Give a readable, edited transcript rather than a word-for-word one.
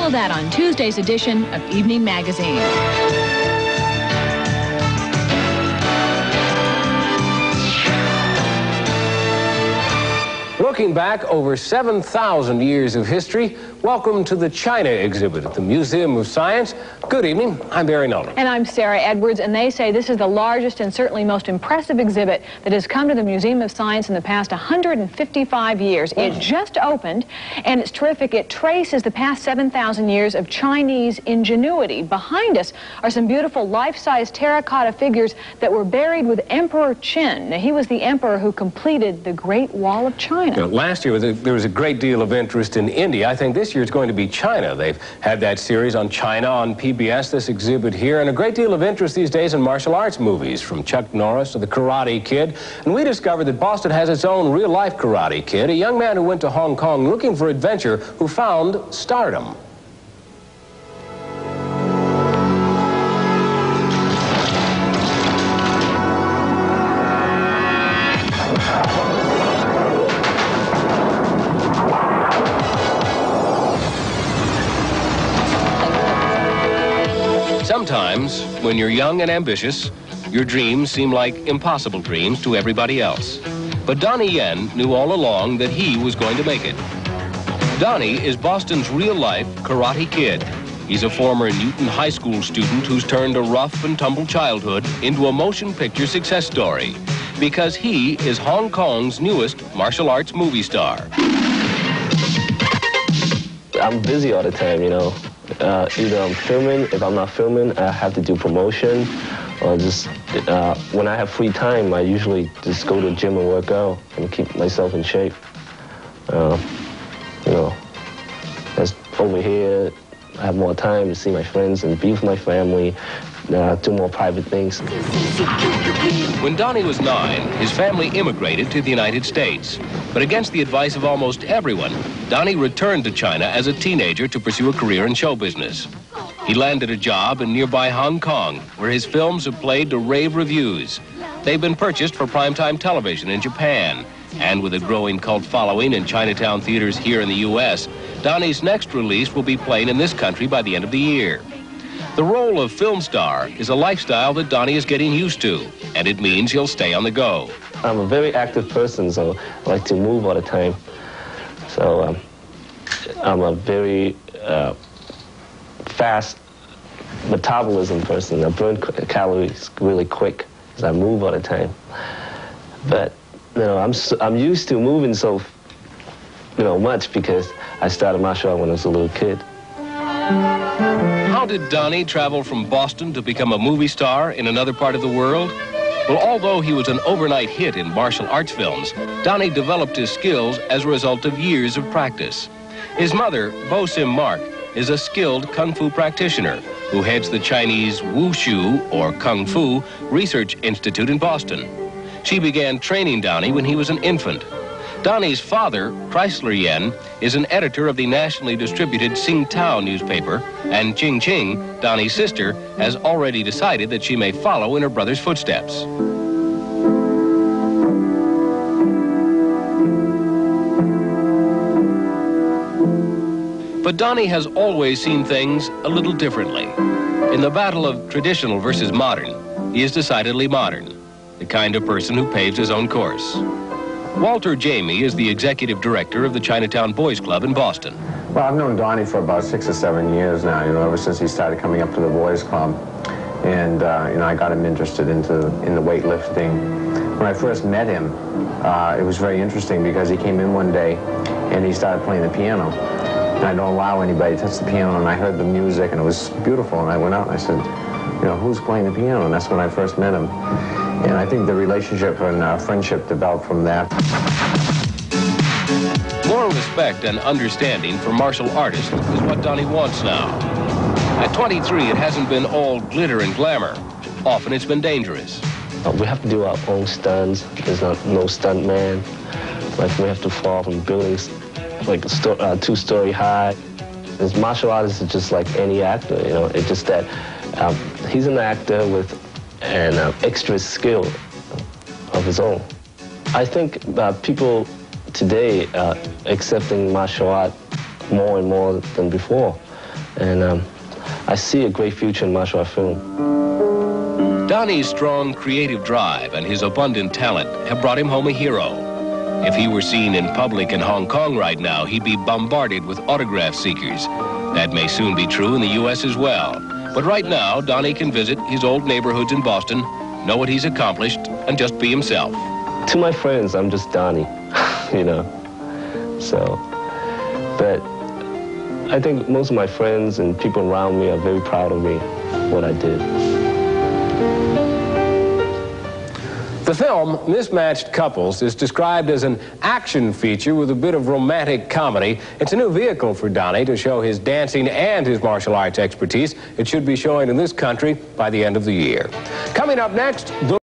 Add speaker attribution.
Speaker 1: All that on Tuesday's edition of Evening Magazine.
Speaker 2: Looking back over 7,000 years of history, welcome to the China exhibit at the Museum of Science. Good evening, I'm Barry Nolan.
Speaker 3: And I'm Sarah Edwards, and they say this is the largest and certainly most impressive exhibit that has come to the Museum of Science in the past 155 years. It just opened, and it's terrific. It traces the past 7,000 years of Chinese ingenuity. Behind us are some beautiful life-size terracotta figures that were buried with Emperor Qin. Now, he was the emperor who completed the Great Wall of China.
Speaker 2: You know, last year there was a great deal of interest in India. I think this year it's going to be China. They've had that series on China on PBS, this exhibit here, and a great deal of interest these days in martial arts movies, from Chuck Norris to the Karate Kid. And we discovered that Boston has its own real-life Karate Kid, a young man who went to Hong Kong looking for adventure who found stardom. Sometimes, when you're young and ambitious, your dreams seem like impossible dreams to everybody else. But Donnie Yen knew all along that he was going to make it. Donnie is Boston's real-life Karate Kid. He's a former Newton High School student who's turned a rough and tumble childhood into a motion picture success story, because he is Hong Kong's newest martial arts movie star.
Speaker 4: I'm busy all the time, you know. Either I'm filming, if I'm not filming, I have to do promotion, or just, when I have free time, I usually just go to the gym and work out and keep myself in shape. You know, as over here, I have more time to see my friends and be with my family, do more private things.
Speaker 2: When Donnie was 9, his family immigrated to the United States. But against the advice of almost everyone, Donnie returned to China as a teenager to pursue a career in show business. He landed a job in nearby Hong Kong, where his films have played to rave reviews. They've been purchased for primetime television in Japan. And with a growing cult following in Chinatown theaters here in the U.S., Donnie's next release will be playing in this country by the end of the year. The role of film star is a lifestyle that Donnie is getting used to, and it means he'll stay on the go.
Speaker 4: I'm a very active person, so I like to move all the time. So I'm a very fast metabolism person. I burn calories really quick because I move all the time. But you know, I'm used to moving so much because I started martial art when I was a little kid.
Speaker 2: How did Donnie travel from Boston to become a movie star in another part of the world? Well, although he was an overnight hit in martial arts films, Donnie developed his skills as a result of years of practice. His mother, Bo Sim Mark, is a skilled kung fu practitioner who heads the Chinese Wushu, or Kung Fu, Research Institute in Boston. She began training Donnie when he was an infant. Donnie's father, Chrysler Yen, is an editor of the nationally distributed Tsingtao newspaper, and Ching Ching, Donnie's sister, has already decided that she may follow in her brother's footsteps. But Donnie has always seen things a little differently. In the battle of traditional versus modern, he is decidedly modern, the kind of person who paves his own course. Walter Jamie is the executive director of the Chinatown Boys Club in Boston.
Speaker 5: Well, I've known Donnie for about 6 or 7 years now, ever since he started coming up to the Boys Club. And, I got him interested in the weightlifting. When I first met him, it was very interesting because he came in one day and he started playing the piano. And I don't allow anybody to touch the piano, and I heard the music, and it was beautiful. And I went out and I said, who's playing the piano? And that's when I first met him. And I think the relationship and friendship developed from that.
Speaker 2: More respect and understanding for martial artists is what Donnie wants now. At 23, it hasn't been all glitter and glamour. Often it's been dangerous.
Speaker 4: We have to do our own stunts. There's no stunt man. Like, we have to fall from buildings like a 2-story high. This martial artist is just like any actor, It's just that he's an actor with an extra skill of his own. I think people today are accepting martial art more and more than before. And I see a great future in martial art film.
Speaker 2: Donnie's strong creative drive and his abundant talent have brought him home a hero. If he were seen in public in Hong Kong right now, he'd be bombarded with autograph seekers. That may soon be true in the U.S. as well. But right now, Donnie can visit his old neighborhoods in Boston, know what he's accomplished, and just be himself.
Speaker 4: To my friends, I'm just Donnie, you know. So, but I think most of my friends and people around me are very proud of me, what I did.
Speaker 2: The film, Mismatched Couples, is described as an action feature with a bit of romantic comedy. It's a new vehicle for Donnie to show his dancing and his martial arts expertise. It should be showing in this country by the end of the year. Coming up next,